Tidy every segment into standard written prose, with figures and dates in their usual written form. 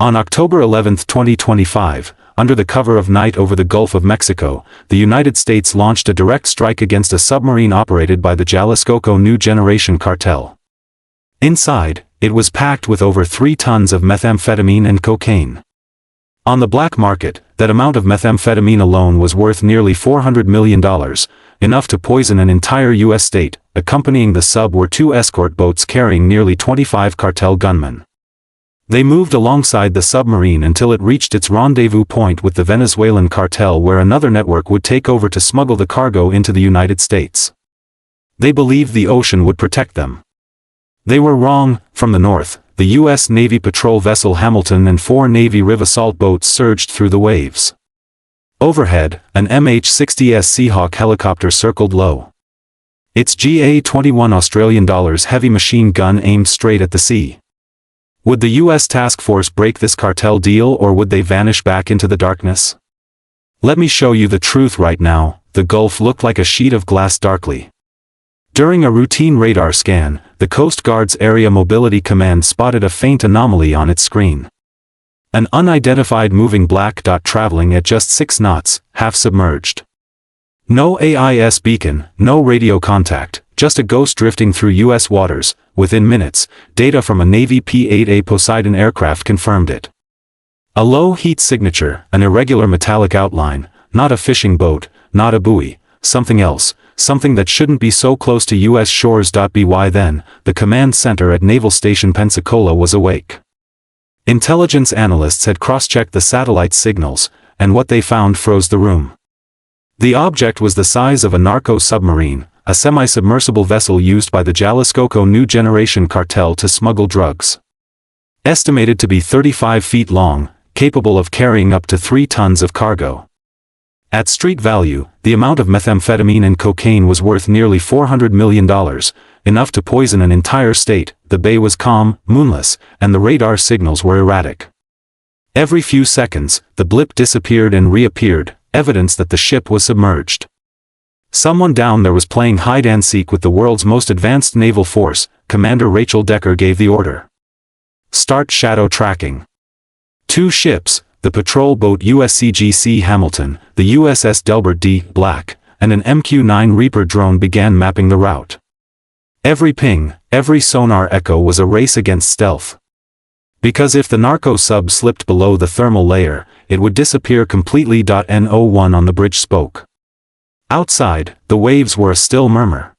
On October 11, 2025, under the cover of night over the Gulf of Mexico, the United States launched a direct strike against a submarine operated by the Jalisco New Generation Cartel. Inside, it was packed with over 3 tons of methamphetamine and cocaine. On the black market, that amount of methamphetamine alone was worth nearly $400 million, enough to poison an entire U.S. state. Accompanying the sub were 2 escort boats carrying nearly 25 cartel gunmen. They moved alongside the submarine until it reached its rendezvous point with the Venezuelan cartel, where another network would take over to smuggle the cargo into the United States. They believed the ocean would protect them. They were wrong. From the north, the U.S. Navy patrol vessel Hamilton and 4 Navy RIV assault boats surged through the waves. Overhead, an MH60 Seahawk helicopter circled low. Its GA-21 Australian dollars heavy machine gun aimed straight at the sea. Would the U.S. task force break this cartel deal, or would they vanish back into the darkness? Let me show you the truth right now. The Gulf looked like a sheet of glass darkly. During a routine radar scan, the Coast Guard's Area Mobility Command spotted a faint anomaly on its screen. An unidentified moving black dot traveling at just 6 knots, half submerged. No AIS beacon, no radio contact, just a ghost drifting through U.S. waters. Within minutes, data from a Navy P-8A Poseidon aircraft confirmed it. A low heat signature, an irregular metallic outline, not a fishing boat, not a buoy, something else, something that shouldn't be so close to U.S. shores. By then, the command center at Naval Station Pensacola was awake. Intelligence analysts had cross-checked the satellite signals, and what they found froze the room. The object was the size of a Narco Submarine, a semi-submersible vessel used by the Jalisco New Generation Cartel to smuggle drugs. Estimated to be 35 feet long, capable of carrying up to 3 tons of cargo. At street value, the amount of methamphetamine and cocaine was worth nearly $400 million, enough to poison an entire state. The bay was calm, moonless, and the radar signals were erratic. Every few seconds, the blip disappeared and reappeared, evidence that the ship was submerged. Someone down there was playing hide-and-seek with the world's most advanced naval force. Commander Rachel Decker gave the order. Start shadow tracking. 2 ships, the patrol boat USCGC Hamilton, the USS Delbert D. Black, and an MQ9 Reaper drone began mapping the route. Every ping, every sonar echo was a race against stealth. Because if the narco sub slipped below the thermal layer, it would disappear completely. N01 on the bridge spoke. Outside, the waves were a still murmur.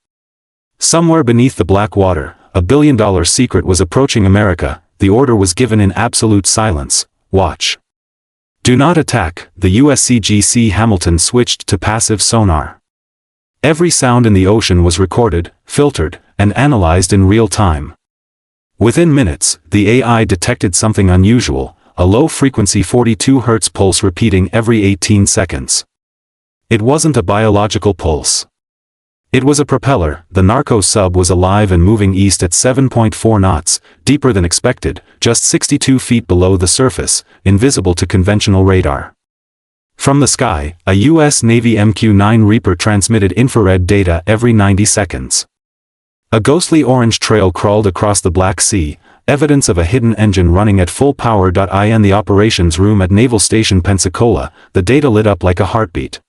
Somewhere beneath the black water, a billion-dollar secret was approaching America. The order was given in absolute silence. Watch. Do not attack. The USCGC Hamilton switched to passive sonar. Every sound in the ocean was recorded, filtered, and analyzed in real time. Within minutes, the AI detected something unusual, a low-frequency 42 Hz pulse repeating every 18 seconds. It wasn't a biological pulse. It was a propeller. The narco sub was alive and moving east at 7.4 knots, deeper than expected, just 62 feet below the surface, invisible to conventional radar. From the sky, a U.S. Navy MQ9 Reaper transmitted infrared data every 90 seconds. A ghostly orange trail crawled across the Black Sea, evidence of a hidden engine running at full power. In the operations room at Naval Station Pensacola, the data lit up like a heartbeat.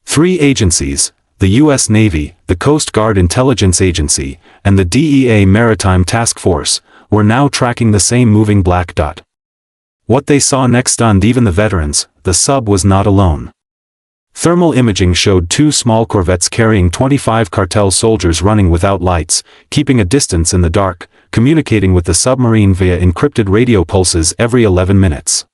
3 agencies, the U.S. Navy, the Coast Guard Intelligence Agency, and the DEA Maritime Task Force, were now tracking the same moving black dot. What they saw next stunned even the veterans. The sub was not alone. Thermal imaging showed 2 small corvettes carrying 25 cartel soldiers running without lights, keeping a distance in the dark, communicating with the submarine via encrypted radio pulses every 11 minutes.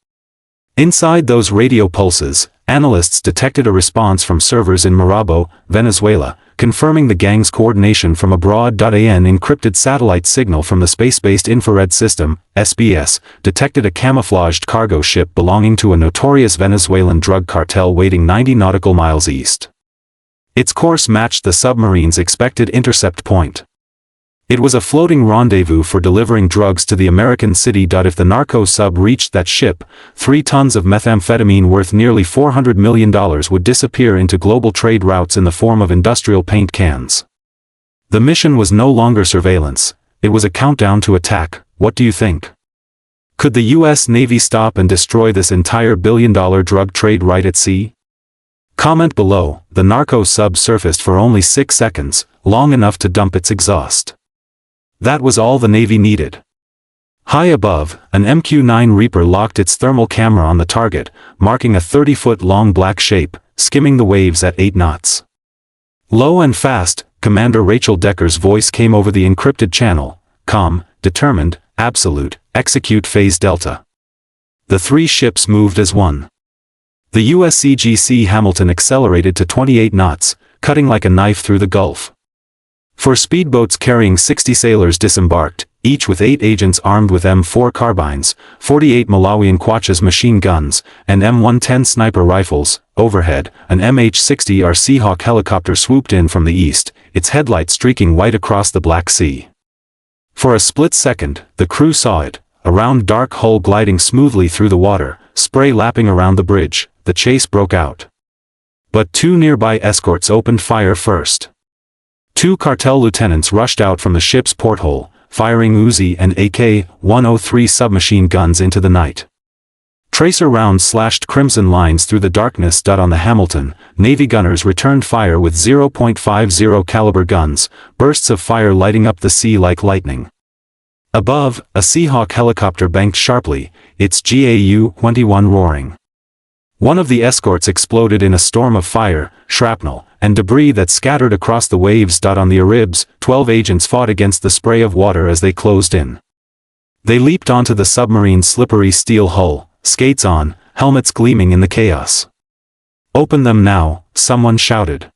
Inside those radio pulses, analysts detected a response from servers in Maracaibo, Venezuela, confirming the gang's coordination from abroad. An encrypted satellite signal from the Space-Based Infrared System, SBS, detected a camouflaged cargo ship belonging to a notorious Venezuelan drug cartel waiting 90 nautical miles east. Its course matched the submarine's expected intercept point. It was a floating rendezvous for delivering drugs to the American city. If the narco sub reached that ship, 3 tons of methamphetamine worth nearly $400 million would disappear into global trade routes in the form of industrial paint cans. The mission was no longer surveillance, it was a countdown to attack. What do you think? Could the U.S. Navy stop and destroy this entire billion-dollar drug trade right at sea? Comment below. The Narco sub surfaced for only 6 seconds, long enough to dump its exhaust. That was all the Navy needed. High above, an MQ9 Reaper locked its thermal camera on the target, marking a 30-foot-long black shape, skimming the waves at 8 knots. Low and fast, Commander Rachel Decker's voice came over the encrypted channel. Calm, determined, absolute, execute phase delta. The 3 ships moved as one. The USCGC Hamilton accelerated to 28 knots, cutting like a knife through the Gulf. 4 speedboats carrying 60 sailors disembarked, each with 8 agents armed with M4 carbines, 48 Malawian Quachas machine guns, and M110 sniper rifles. Overhead, an MH60 Seahawk helicopter swooped in from the east, its headlights streaking white across the Black Sea. For a split second, the crew saw it, a round dark hull gliding smoothly through the water, spray lapping around the bridge. The chase broke out. But 2 nearby escorts opened fire first. 2 cartel lieutenants rushed out from the ship's porthole, firing Uzi and AK-103 submachine guns into the night. Tracer rounds slashed crimson lines through the darkness. On the Hamilton, Navy gunners returned fire with .50 caliber guns, bursts of fire lighting up the sea like lightning. Above, a Seahawk helicopter banked sharply, its GAU-21 roaring. One of the escorts exploded in a storm of fire, shrapnel, and debris that scattered across the waves. On the Aribs, 12 agents fought against the spray of water as they closed in. They leaped onto the submarine's slippery steel hull, skates on, helmets gleaming in the chaos. "Open them now," someone shouted.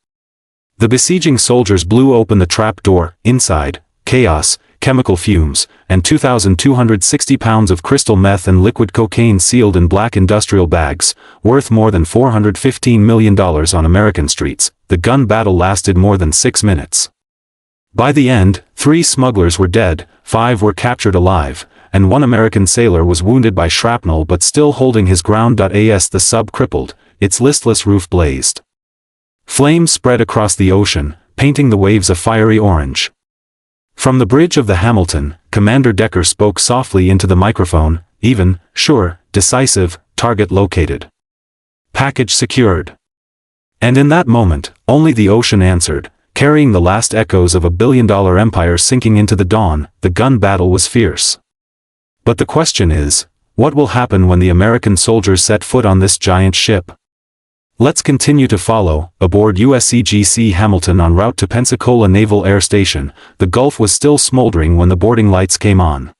The besieging soldiers blew open the trap door. Inside, chaos, chemical fumes, and 2,260 pounds of crystal meth and liquid cocaine sealed in black industrial bags, worth more than $415 million on American streets. The gun battle lasted more than 6 minutes. By the end, 3 smugglers were dead, 5 were captured alive, and 1 American sailor was wounded by shrapnel but still holding his ground. As the sub crippled, its listless roof blazed. Flames spread across the ocean, painting the waves a fiery orange. From the bridge of the Hamilton, Commander Decker spoke softly into the microphone. Even, sure, decisive, target located. Package secured. And in that moment, only the ocean answered, carrying the last echoes of a billion-dollar empire sinking into the dawn. The gun battle was fierce. But the question is, what will happen when the American soldiers set foot on this giant ship? Let's continue to follow. Aboard USCGC Hamilton en route to Pensacola Naval Air Station, the Gulf was still smoldering when the boarding lights came on.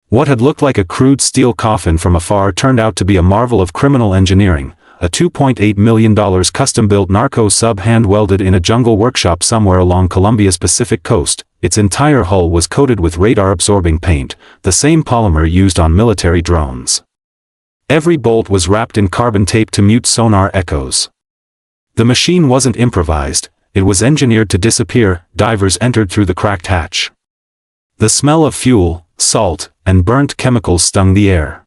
What had looked like a crude steel coffin from afar turned out to be a marvel of criminal engineering, a $2.8 million custom-built Narco sub hand-welded in a jungle workshop somewhere along Colombia's Pacific coast. Its entire hull was coated with radar-absorbing paint, the same polymer used on military drones. Every bolt was wrapped in carbon tape to mute sonar echoes. The machine wasn't improvised, it was engineered to disappear. Divers entered through the cracked hatch. The smell of fuel, salt, and burnt chemicals stung the air.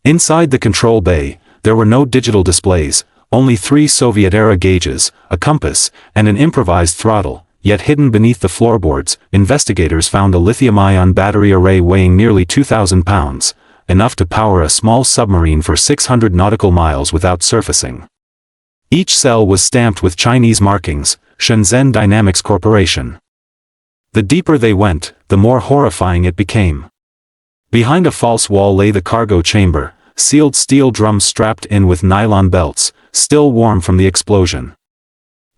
Inside the control bay, there were no digital displays, only 3 Soviet-era gauges, a compass, and an improvised throttle. Yet hidden beneath the floorboards, investigators found a lithium-ion battery array weighing nearly 2,000 pounds. Enough to power a small submarine for 600 nautical miles without surfacing. Each cell was stamped with Chinese markings, Shenzhen Dynamics Corporation. The deeper they went, the more horrifying it became. Behind a false wall lay the cargo chamber, sealed steel drums strapped in with nylon belts, still warm from the explosion.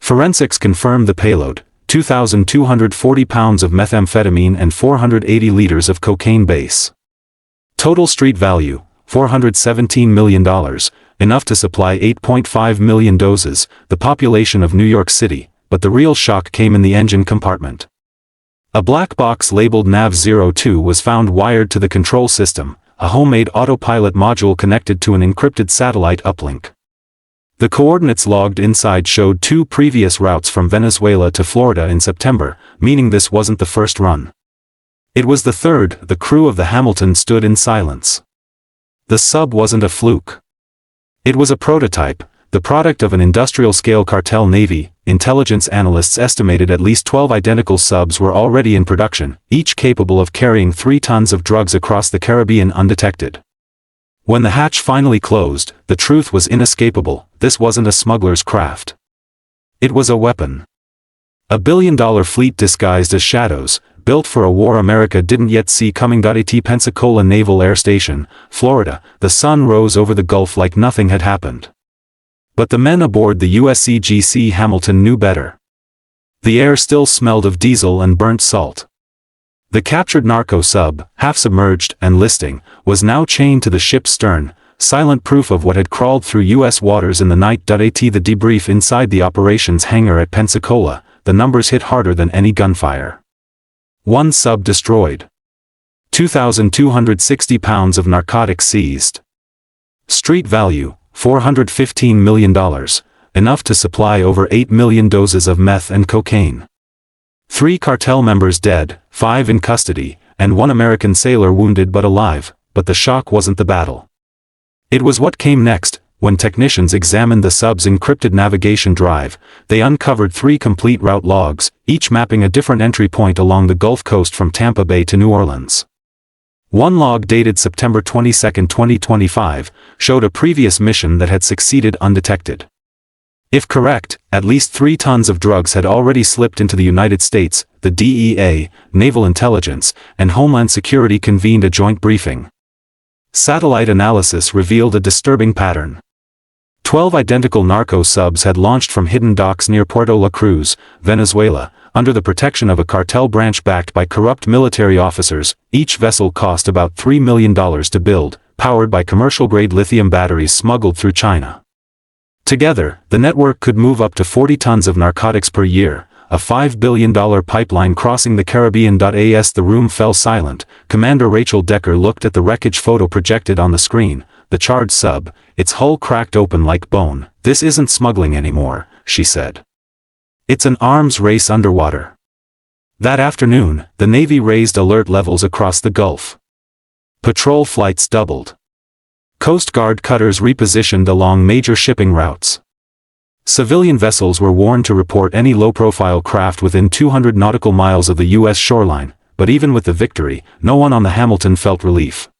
Forensics confirmed the payload, 2,240 pounds of methamphetamine and 480 liters of cocaine base. Total street value, $417 million, enough to supply 8.5 million doses, the population of New York City. But the real shock came in the engine compartment. A black box labeled NAV-02 was found wired to the control system, a homemade autopilot module connected to an encrypted satellite uplink. The coordinates logged inside showed 2 previous routes from Venezuela to Florida in September, meaning this wasn't the first run. It was the third. The crew of the Hamilton stood in silence. The sub wasn't a fluke. It was a prototype, the product of an industrial-scale cartel navy. Intelligence analysts estimated at least 12 identical subs were already in production, each capable of carrying 3 tons of drugs across the Caribbean undetected. When the hatch finally closed, the truth was inescapable: this wasn't a smuggler's craft. It was a weapon. A billion-dollar fleet disguised as shadows, built for a war America didn't yet see coming. At Pensacola Naval Air Station, Florida, the sun rose over the Gulf like nothing had happened. But the men aboard the USCGC Hamilton knew better. The air still smelled of diesel and burnt salt. The captured narco sub, half-submerged and listing, was now chained to the ship's stern, silent proof of what had crawled through U.S. waters in the night. The debrief inside the operations hangar at Pensacola, the numbers hit harder than any gunfire. 1 sub destroyed. 2,260 pounds of narcotics seized. Street value, $415 million, enough to supply over 8 million doses of meth and cocaine. 3 cartel members dead, 5 in custody, and 1 American sailor wounded but alive. But the shock wasn't the battle. It was what came next. When technicians examined the sub's encrypted navigation drive, they uncovered 3 complete route logs, each mapping a different entry point along the Gulf Coast from Tampa Bay to New Orleans. One log dated September 22, 2025, showed a previous mission that had succeeded undetected. If correct, at least 3 tons of drugs had already slipped into the United States. The DEA, Naval Intelligence, and Homeland Security convened a joint briefing. Satellite analysis revealed a disturbing pattern. 12 identical narco subs had launched from hidden docks near Puerto La Cruz, Venezuela, under the protection of a cartel branch backed by corrupt military officers. Each vessel cost about $3 million to build, powered by commercial-grade lithium batteries smuggled through China. Together, the network could move up to 40 tons of narcotics per year, a $5 billion pipeline crossing the Caribbean. As the room fell silent, Commander Rachel Decker looked at the wreckage photo projected on the screen. The charred sub, its hull cracked open like bone. "This isn't smuggling anymore," she said. "It's an arms race underwater." That afternoon, the Navy raised alert levels across the Gulf. Patrol flights doubled. Coast Guard cutters repositioned along major shipping routes. Civilian vessels were warned to report any low-profile craft within 200 nautical miles of the U.S. shoreline. But even with the victory, no one on the Hamilton felt relief.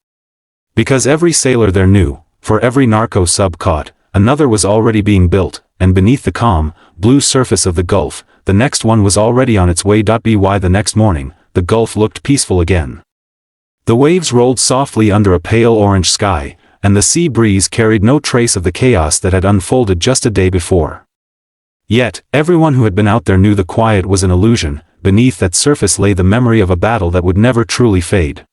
Because every sailor there knew, for every narco sub caught, another was already being built, and beneath the calm, blue surface of the Gulf, the next one was already on its way. By the next morning, the Gulf looked peaceful again. The waves rolled softly under a pale orange sky, and the sea breeze carried no trace of the chaos that had unfolded just a day before. Yet, everyone who had been out there knew the quiet was an illusion. Beneath that surface lay the memory of a battle that would never truly fade.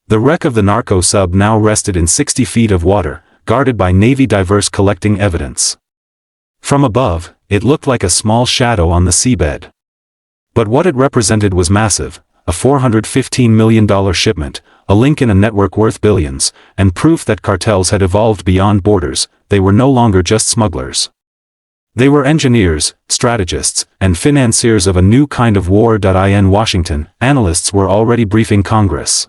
The wreck of the narco sub now rested in 60 feet of water, guarded by Navy divers collecting evidence. From above, it looked like a small shadow on the seabed. But what it represented was massive: a $415 million shipment, a link in a network worth billions, and proof that cartels had evolved beyond borders. They were no longer just smugglers. They were engineers, strategists, and financiers of a new kind of war. In Washington, analysts were already briefing Congress.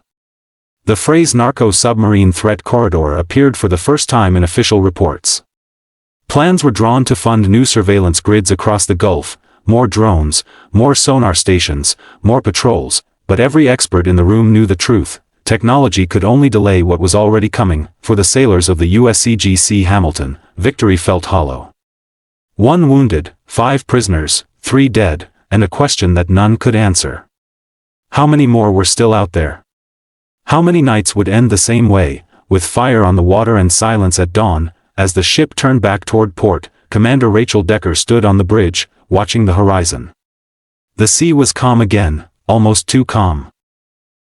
The phrase Narco Submarine Threat Corridor appeared for the first time in official reports. Plans were drawn to fund new surveillance grids across the Gulf, more drones, more sonar stations, more patrols. But every expert in the room knew the truth: technology could only delay what was already coming. For the sailors of the USCGC Hamilton, victory felt hollow. 1 wounded, 5 prisoners, 3 dead, and a question that none could answer. How many more were still out there? How many nights would end the same way, with fire on the water and silence at dawn? As the ship turned back toward port, Commander Rachel Decker stood on the bridge, watching the horizon. The sea was calm again, almost too calm.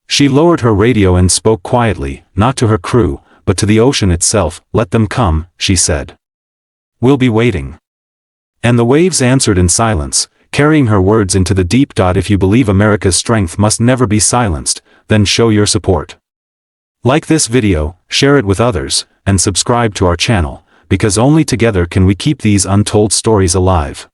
She lowered her radio and spoke quietly, not to her crew, but to the ocean itself. "Let them come," she said. "We'll be waiting." And the waves answered in silence, carrying her words into the deep. If you believe America's strength must never be silenced, then show your support. Like this video, share it with others, and subscribe to our channel, because only together can we keep these untold stories alive.